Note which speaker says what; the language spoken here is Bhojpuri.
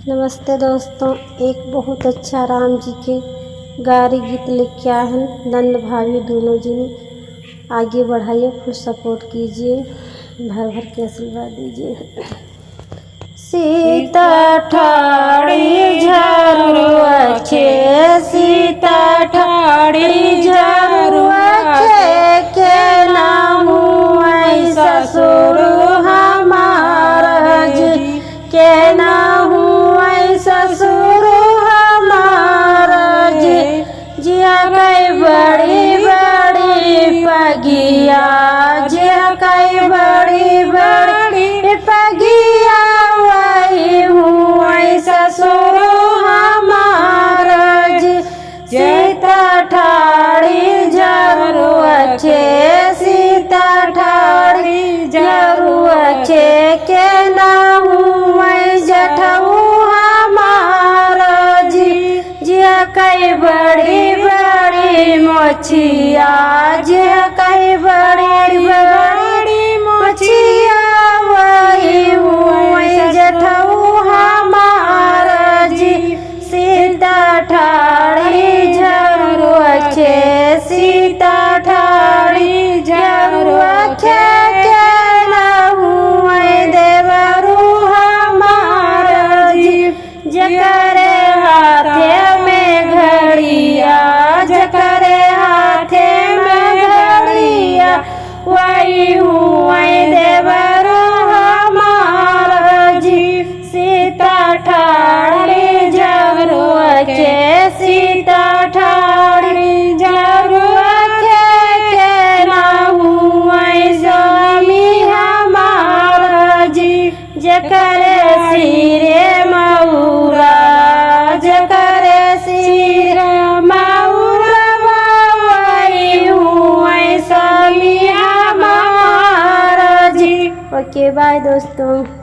Speaker 1: नमस्ते दोस्तों, एक बहुत अच्छा राम जी के गारी गीत लेके आए हैं। नंद भाभी दोनों जी आगे बढ़ाइए, फुल सपोर्ट कीजिए, भर भर के आशीर्वाद दीजिए। सीता ठाड़ी झरुआ खे, सीता ठाड़ी झरुआ खे, के नाम ससुर हमारा जी, के नाम ससुर हमारा जी, जिया कई बड़ी बड़ी पगिया, जिया कई बड़ी बड़ी पगिया, वही हूँ ससुर हमारा जी। सीता ठाड़ी झरुआ खे, सीता ठाड़ी झरुआ खे, के नाम जठऊ हमारा जी, जिया कई बड़ी बड़ी मछिया, जिया कई बड़ी बड़ी मछिया, वही हूँ जठऊ हमारा जी। सीता ठाड़ी झरुआ खे, सीता ठाड़ी झरुआ खे, के नाहू देवरू हमारा जी। जकरे हाथे में घड़िया, जकरे हाथे में घड़िया, वही हूँ देवरू हमारा जी। सीता ठाड़ी झरुआ खे, सीता ठाड़ी झरुआ खे, के नाहू स्वामी हमारा जी। जकरे सिरे मऊरा, जकरे सिरे मऊरा, वही हूँ स्वामी हमारा जी। ओके बाय दोस्तों।